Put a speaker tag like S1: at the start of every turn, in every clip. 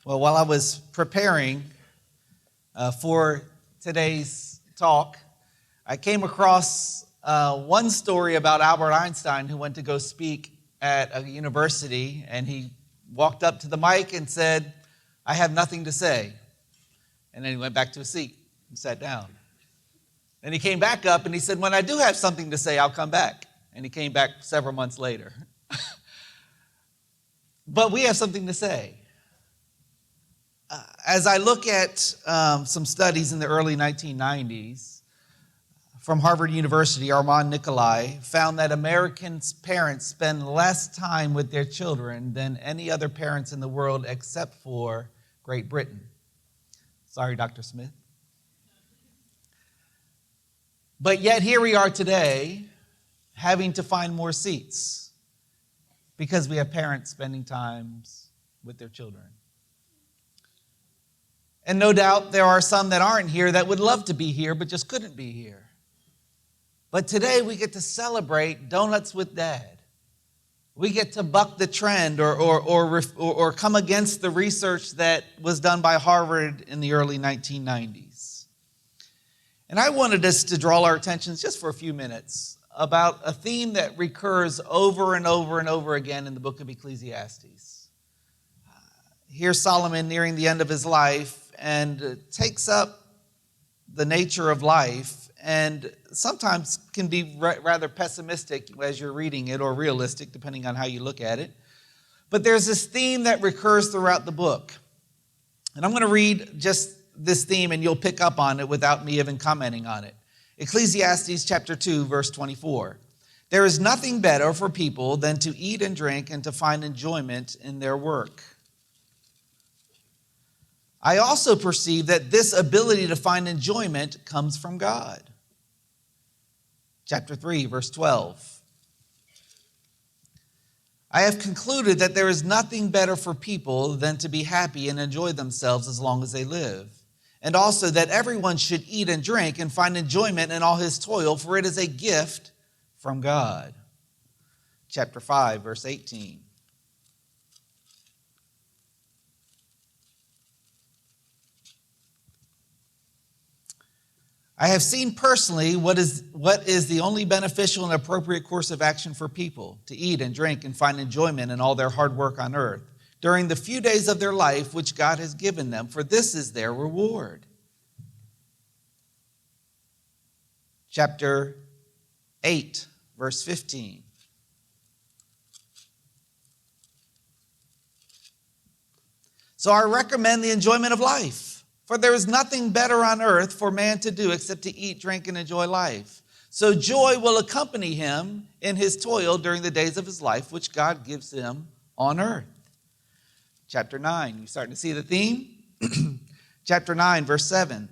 S1: Well, while I was preparing for today's talk, I came across one story about Albert Einstein, who went to go speak at a university, and he walked up to the mic and said, "I have nothing to say." And then he went back to his seat and sat down. Then he came back up and he said, "When I do have something to say, I'll come back." And he came back several months later. But we have something to say. As I look at some studies in the early 1990s from Harvard University, Armand Nicolai found that American parents spend less time with their children than any other parents in the world except for Great Britain. Sorry, Dr. Smith. But yet here we are today having to find more seats because we have parents spending time with their children. And no doubt there are some that aren't here that would love to be here but just couldn't be here. But today we get to celebrate Donuts with Dad. We get to buck the trend or come against the research that was done by Harvard in the early 1990s. And I wanted us to draw our attention just for a few minutes about a theme that recurs over and over and over again in the book of Ecclesiastes. Here's Solomon nearing the end of his life and takes up the nature of life and sometimes can be rather pessimistic as you're reading it or realistic, depending on how you look at it. But there's this theme that recurs throughout the book. And I'm going to read just this theme and you'll pick up on it without me even commenting on it. Ecclesiastes chapter 2, verse 24. There is nothing better for people than to eat and drink and to find enjoyment in their work. I also perceive that this ability to find enjoyment comes from God. Chapter 3, verse 12. I have concluded that there is nothing better for people than to be happy and enjoy themselves as long as they live. And also that everyone should eat and drink and find enjoyment in all his toil, for it is a gift from God. Chapter 5, verse 18. I have seen personally what is the only beneficial and appropriate course of action for people, to eat and drink and find enjoyment in all their hard work on earth during the few days of their life which God has given them, for this is their reward. Chapter 8, verse 15. So I recommend the enjoyment of life. For there is nothing better on earth for man to do except to eat, drink, and enjoy life. So joy will accompany him in his toil during the days of his life, which God gives him on earth. Chapter 9, you starting to see the theme? Chapter 9, verse 7.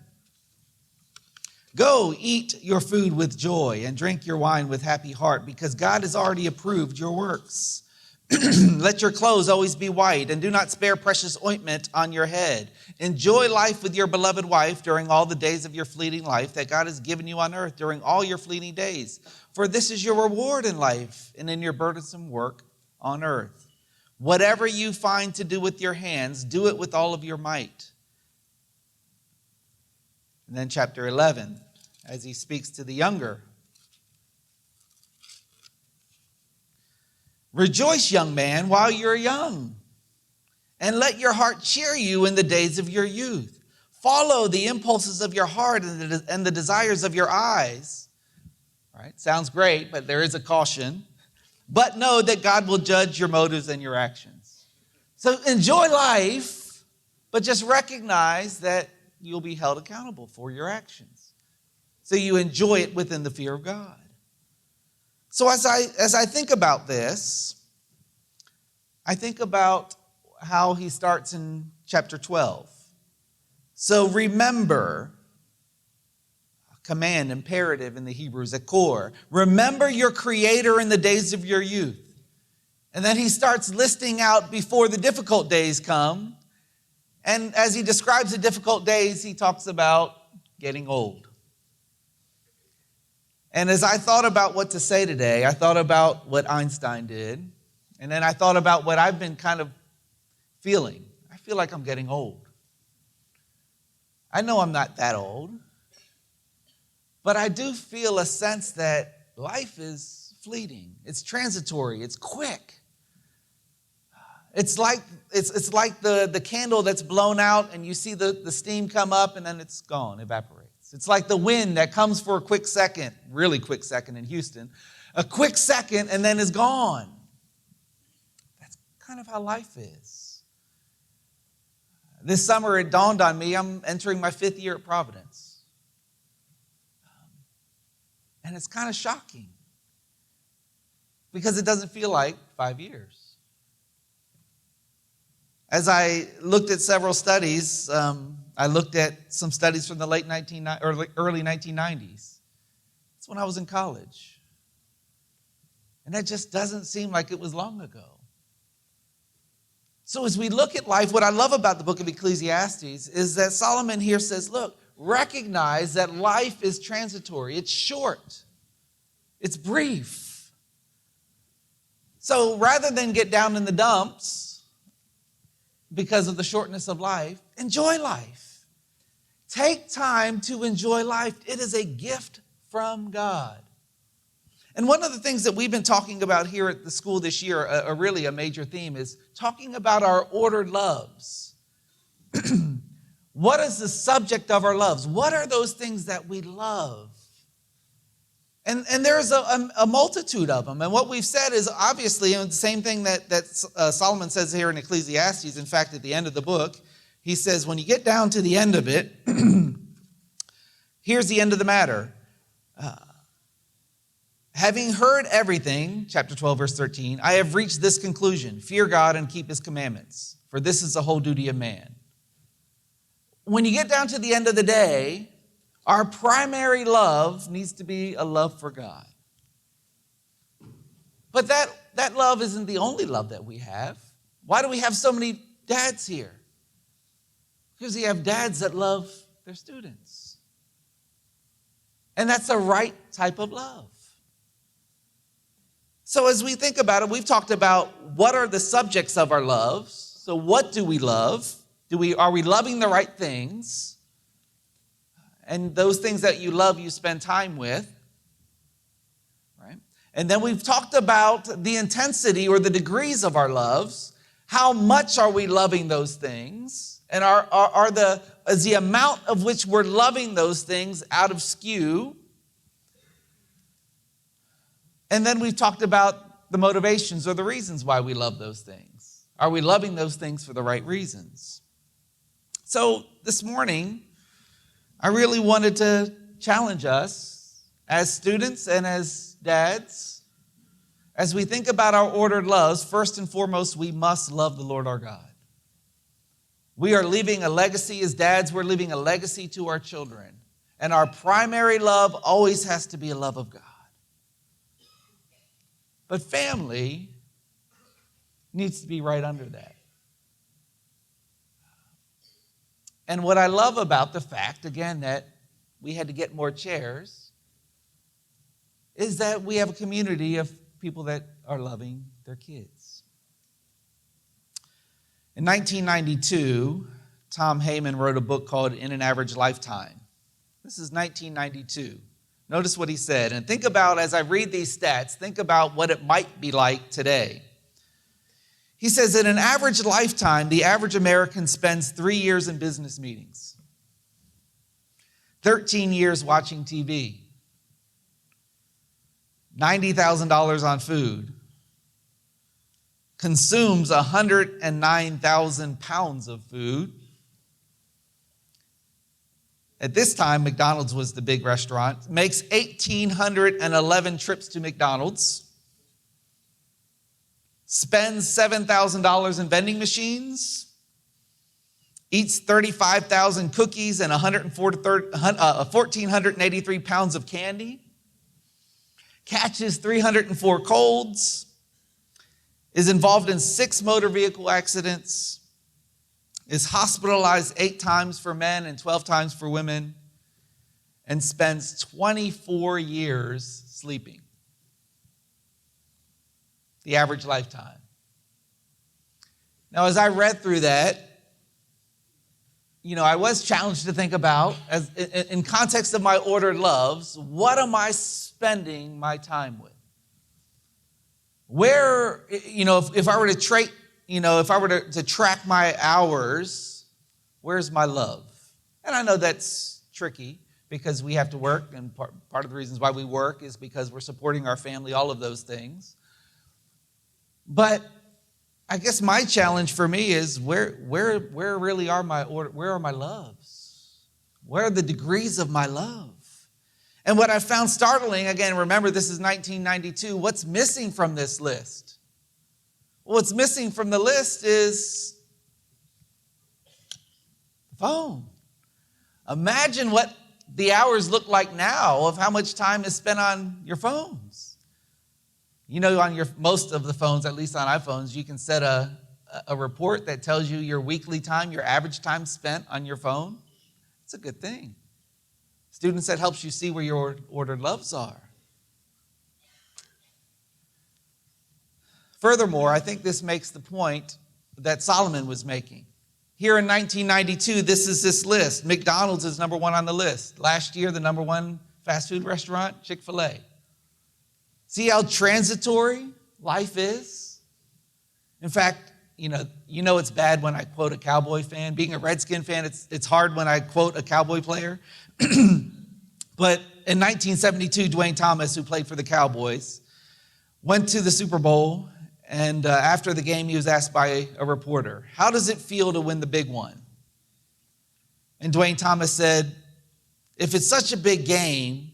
S1: Go eat your food with joy and drink your wine with happy heart, because God has already approved your works. Let your clothes always be white, and do not spare precious ointment on your head. Enjoy life with your beloved wife during all the days of your fleeting life that God has given you on earth during all your fleeting days. For this is your reward in life and in your burdensome work on earth. Whatever you find to do with your hands, do it with all of your might. And then chapter 11, as he speaks to the younger. Rejoice, young man, while you're young, and let your heart cheer you in the days of your youth. Follow the impulses of your heart and the desires of your eyes. Right? Sounds great, but there is a caution. But know that God will judge your motives and your actions. So enjoy life, but just recognize that you'll be held accountable for your actions. So you enjoy it within the fear of God. So as I think about this, I think about how he starts in chapter 12. So remember, command, imperative in the Hebrews, a core. Remember your Creator in the days of your youth. And then he starts listing out before the difficult days come. And as he describes the difficult days, he talks about getting old. And as I thought about what to say today, I thought about what Einstein did. And then I thought about what I've been kind of feeling. I feel like I'm getting old. I know I'm not that old, but I do feel a sense that life is fleeting. It's transitory. It's quick. It's like the candle that's blown out and you see the steam come up and then it's gone, evaporates. It's like the wind that comes for a quick second, really quick second in Houston, a quick second and then is gone. That's kind of how life is. This summer it dawned on me, I'm entering my 5th year at Providence. And it's kind of shocking because it doesn't feel like 5 years. As I looked at several studies, I looked at some studies from the early 1990s. That's when I was in college. And that just doesn't seem like it was long ago. So as we look at life, what I love about the book of Ecclesiastes is that Solomon here says, look, recognize that life is transitory. It's short. It's brief. So rather than get down in the dumps, because of the shortness of life, enjoy life. Take time to enjoy life. It is a gift from God. And one of the things that we've been talking about here at the school this year, really a major theme, is talking about our ordered loves. What is the subject of our loves? What are those things that we love? And there's a multitude of them. And what we've said is obviously the same thing that Solomon says here in Ecclesiastes. In fact, at the end of the book, he says, when you get down to the end of it, here's the end of the matter. Having heard everything, chapter 12, verse 13, I have reached this conclusion: fear God and keep his commandments, for this is the whole duty of man. When you get down to the end of the day, our primary love needs to be a love for God. But that love isn't the only love that we have. Why do we have so many dads here? Because we have dads that love their students. And that's the right type of love. So as we think about it, we've talked about what are the subjects of our loves. So what do we love? Are we loving the right things? And those things that you love, you spend time with, right? And then we've talked about the intensity or the degrees of our loves. How much are we loving those things? And is the amount of which we're loving those things out of skew? And then we've talked about the motivations or the reasons why we love those things. Are we loving those things for the right reasons? So this morning, I really wanted to challenge us as students and as dads. As we think about our ordered loves, first and foremost, we must love the Lord our God. We are leaving a legacy as dads. We're leaving a legacy to our children. And our primary love always has to be a love of God. But family needs to be right under that. And what I love about the fact, again, that we had to get more chairs, is that we have a community of people that are loving their kids. In 1992, Tom Heyman wrote a book called In an Average Lifetime. This is 1992. Notice what he said. And think about, as I read these stats, think about what it might be like today. He says, in an average lifetime, the average American spends 3 years in business meetings, 13 years watching TV, $90,000 on food, consumes 109,000 pounds of food. At this time, McDonald's was the big restaurant, makes 1,811 trips to McDonald's, spends $7,000 in vending machines, eats 35,000 cookies and 1,483 pounds of candy, catches 304 colds, is involved in 6 motor vehicle accidents, is hospitalized 8 times for men and 12 times for women, and spends 24 years sleeping. The average lifetime. Now, as I read through that, I was challenged to think about, as in context of my ordered loves, what am I spending my time with? Where, if I were to track my hours, where's my love? And I know that's tricky because we have to work, and part of the reasons why we work is because we're supporting our family, all of those things. But I guess my challenge for me is where really are where are my loves? Where are the degrees of my love? And what I found startling, again, remember this is 1992, what's missing from this list? What's missing from the list is the phone. Imagine what the hours look like now of how much time is spent on your phones. On most of the phones, at least on iPhones, you can set a report that tells you your weekly time, your average time spent on your phone. It's a good thing. Students, that helps you see where your ordered loves are. Furthermore, I think this makes the point that Solomon was making. Here in 1992, this is this list. McDonald's is number one on the list. Last year, the number one fast food restaurant, Chick-fil-A. See how transitory life is? In fact, it's bad when I quote a Cowboy fan. Being a Redskin fan, it's hard when I quote a Cowboy player. But in 1972, Dwayne Thomas, who played for the Cowboys, went to the Super Bowl, and after the game, he was asked by a reporter, how does it feel to win the big one? And Dwayne Thomas said, if it's such a big game,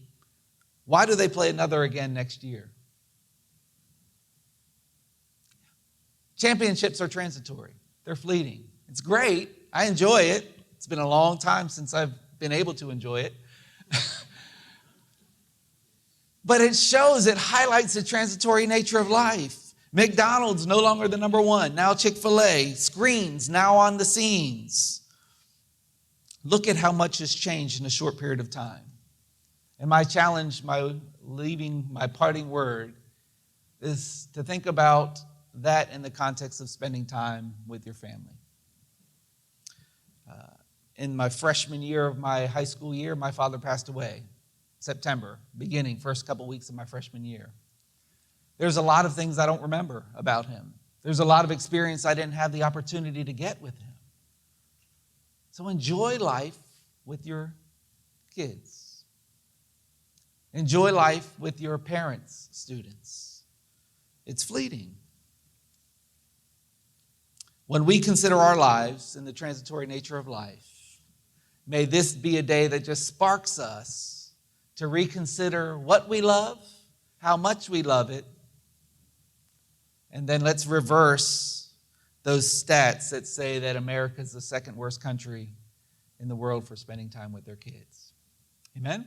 S1: why do they play another again next year? Championships are transitory. They're fleeting. It's great. I enjoy it. It's been a long time since I've been able to enjoy it. But it highlights the transitory nature of life. McDonald's no longer the number one. Now Chick-fil-A. Screens now on the scenes. Look at how much has changed in a short period of time. And my challenge, my parting word, is to think about that in the context of spending time with your family. In my freshman year of my high school year, my father passed away. September, first couple weeks of my freshman year. There's a lot of things I don't remember about him. There's a lot of experience I didn't have the opportunity to get with him. So enjoy life with your kids. Enjoy life with your parents, students. It's fleeting. When we consider our lives and the transitory nature of life, may this be a day that just sparks us to reconsider what we love, how much we love it, and then let's reverse those stats that say that America is the second worst country in the world for spending time with their kids. Amen?